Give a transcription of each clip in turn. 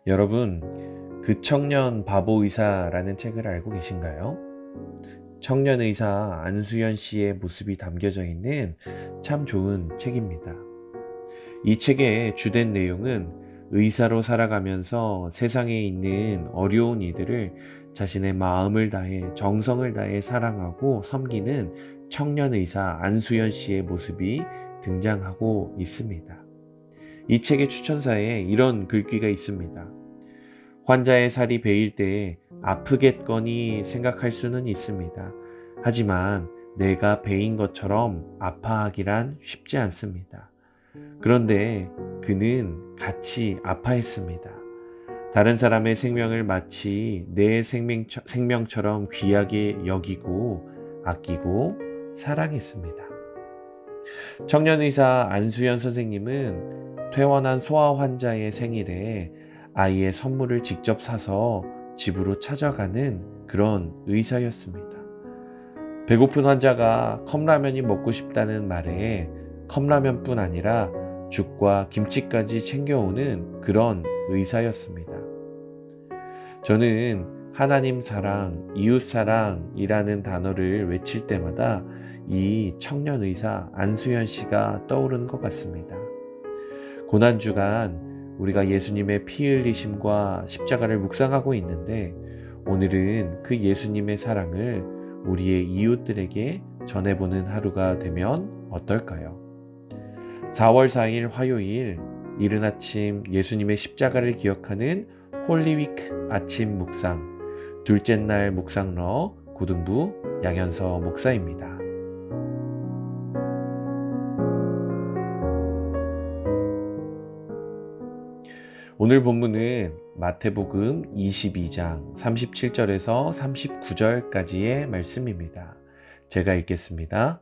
여러분, 그 청년 바보 의사라는 책을 알고 계신가요? 청년 의사 안수연 씨의 모습이 담겨져 있는 참 좋은 책입니다. 이 책의 주된 내용은 의사로 살아가면서 세상에 있는 어려운 이들을 자신의 마음을 다해 정성을 다해 사랑하고 섬기는 청년 의사 안수연 씨의 모습이 등장하고 있습니다. 이 책의 추천사에 이런 글귀가 있습니다. 환자의 살이 베일 때 아프겠거니 생각할 수는 있습니다. 하지만 내가 베인 것처럼 아파하기란 쉽지 않습니다. 그런데 그는 같이 아파했습니다. 다른 사람의 생명을 마치 내 생명처럼 귀하게 여기고 아끼고 사랑했습니다. 청년의사 안수연 선생님은 퇴원한 소아 환자의 생일에 아이의 선물을 직접 사서 집으로 찾아가는 그런 의사였습니다. 배고픈 환자가 컵라면이 먹고 싶다는 말에 컵라면뿐 아니라 죽과 김치까지 챙겨오는 그런 의사였습니다. 저는 하나님 사랑, 이웃 사랑이라는 단어를 외칠 때마다 이 청년 의사 안수연 씨가 떠오르는 것 같습니다. 고난주간 우리가 예수님의 피 흘리심과 십자가를 묵상하고 있는데 오늘은 그 예수님의 사랑을 우리의 이웃들에게 전해보는 하루가 되면 어떨까요? 4월 4일 화요일 이른 아침 예수님의 십자가를 기억하는 홀리위크 아침 묵상 둘째 날 묵상러 고등부 양현서 목사입니다. 오늘 본문은 마태복음 22장 37절에서 39절까지의 말씀입니다. 제가 읽겠습니다.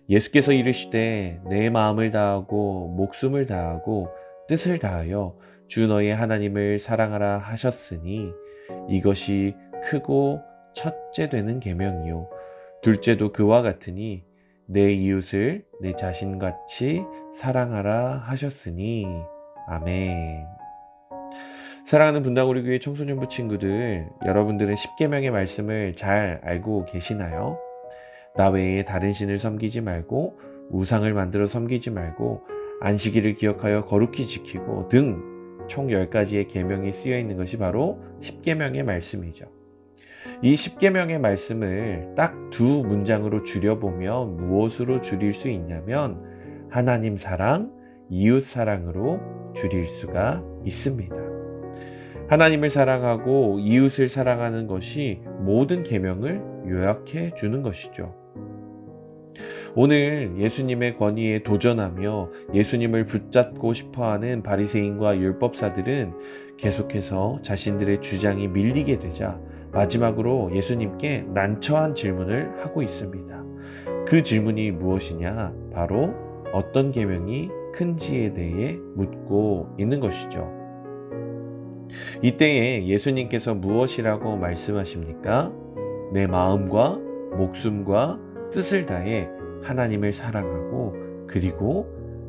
예수께서 이르시되 내 마음을 다하고 목숨을 다하고 뜻을 다하여 주 너의 하나님을 사랑하라 하셨으니 이것이 크고 첫째 되는 계명이요 둘째도 그와 같으니 내 이웃을 내 자신같이 사랑하라 하셨으니 아멘. 사랑하는 분당우리 교회 청소년부 친구들, 여러분들은 십계명의 말씀을 잘 알고 계시나요? 나 외에 다른 신을 섬기지 말고 우상을 만들어 섬기지 말고 안식일을 기억하여 거룩히 지키고 등 총 10가지의 계명이 쓰여 있는 것이 바로 십계명의 말씀이죠. 이 십계명의 말씀을 딱 두 문장으로 줄여보면 무엇으로 줄일 수 있냐면 하나님 사랑, 이웃 사랑으로 줄일 수가 있습니다. 하나님을 사랑하고 이웃을 사랑하는 것이 모든 계명을 요약해 주는 것이죠. 오늘 예수님의 권위에 도전하며 예수님을 붙잡고 싶어하는 바리새인과 율법사들은 계속해서 자신들의 주장이 밀리게 되자 마지막으로 예수님께 난처한 질문을 하고 있습니다. 그 질문이 무엇이냐? 바로 어떤 계명이 큰지에 대해 묻고 있는 것이죠. 이때에 예수님께서 무엇이라고 말씀하십니까? 내 마음과 목숨과 뜻을 다해 하나님을 사랑하고 그리고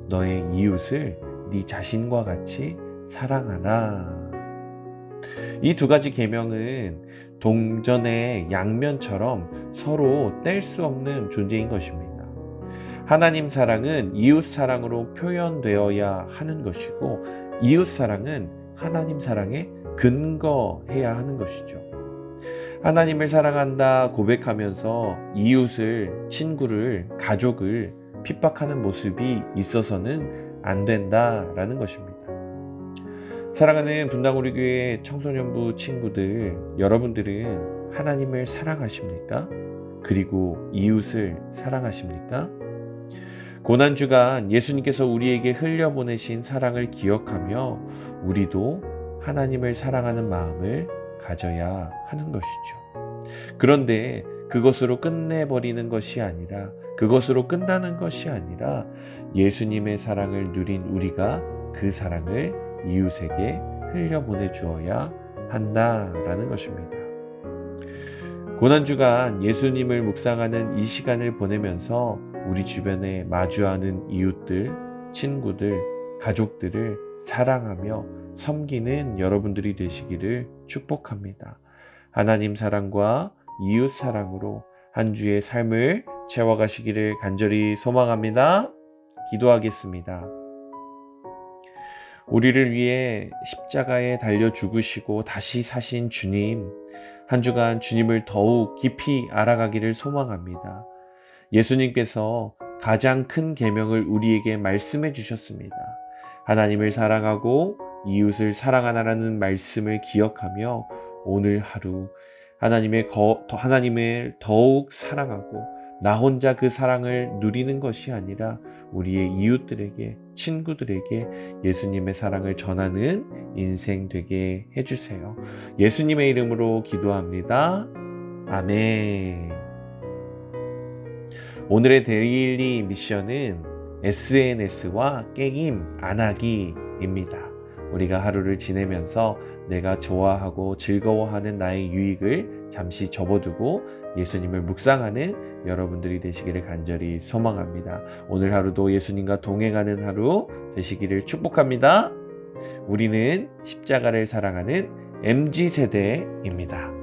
너의 이웃을 네 자신과 같이 사랑하라. 이 두 가지 계명은 동전의 양면처럼 서로 뗄 수 없는 존재인 것입니다. 하나님 사랑은 이웃 사랑으로 표현되어야 하는 것이고 이웃 사랑은 하나님 사랑에 근거해야 하는 것이죠. 하나님을 사랑한다 고백하면서 이웃을, 친구를, 가족을 핍박하는 모습이 있어서는 안 된다라는 것입니다. 사랑하는 분당우리 교회 청소년부 친구들, 여러분들은 하나님을 사랑하십니까? 그리고 이웃을 사랑하십니까? 고난주간 예수님께서 우리에게 흘려보내신 사랑을 기억하며 우리도 하나님을 사랑하는 마음을 가져야 하는 것이죠. 그런데 그것으로 끝내버리는 것이 아니라 그것으로 끝나는 것이 아니라 예수님의 사랑을 누린 우리가 그 사랑을 이웃에게 흘려보내 주어야 한다라는 것입니다. 고난주간 예수님을 묵상하는 이 시간을 보내면서 우리 주변에 마주하는 이웃들, 친구들, 가족들을 사랑하며 섬기는 여러분들이 되시기를 축복합니다. 하나님 사랑과 이웃 사랑으로 한 주의 삶을 채워가시기를 간절히 소망합니다. 기도하겠습니다. 우리를 위해 십자가에 달려 죽으시고 다시 사신 주님, 한 주간 주님을 더욱 깊이 알아가기를 소망합니다. 예수님께서 가장 큰 계명을 우리에게 말씀해 주셨습니다. 하나님을 사랑하고 이웃을 사랑하라는 말씀을 기억하며 오늘 하루 하나님을 더욱 사랑하고 나 혼자 그 사랑을 누리는 것이 아니라 우리의 이웃들에게, 친구들에게 예수님의 사랑을 전하는 인생 되게 해주세요. 예수님의 이름으로 기도합니다. 아멘. 오늘의 데일리 미션은 SNS와 게임 안 하기입니다. 우리가 하루를 지내면서 내가 좋아하고 즐거워하는 나의 유익을 잠시 접어두고 예수님을 묵상하는 여러분들이 되시기를 간절히 소망합니다. 오늘 하루도 예수님과 동행하는 하루 되시기를 축복합니다. 우리는 십자가를 사랑하는 MZ세대입니다.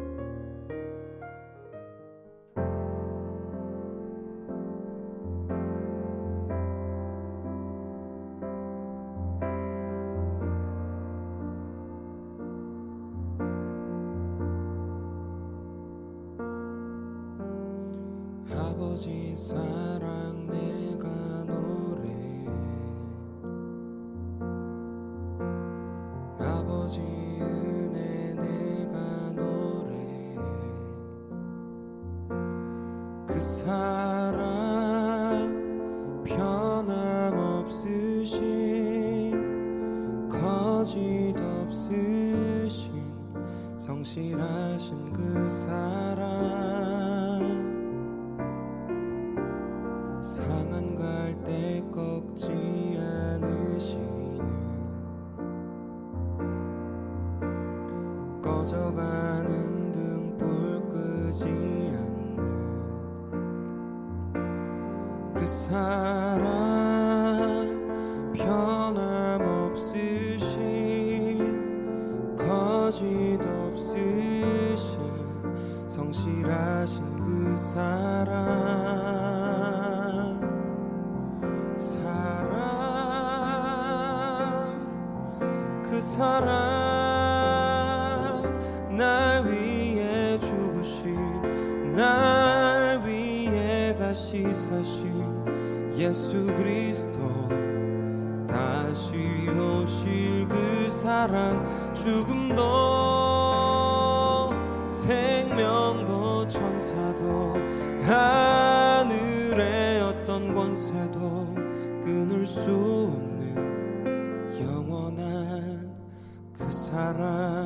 아버지 사랑 내가 노래해 아버지 은혜 내가 노래해 그 사랑 변함없으신 거짓 없으신 성실하신 그 사랑 상한 갈 때 꺾지 않으시는 꺼져가는 등불 끄지 않는 그 사랑 변함없으신 거짓 없으신 성실하신 그 사랑 그 사랑 날 위해 죽으신 날 위해 다시 사신 예수 그리스도 다시 오실 그 사랑 죽음도 생명도 천사도 하늘의 어떤 권세도 끊을 수 없는 영원한 그 사랑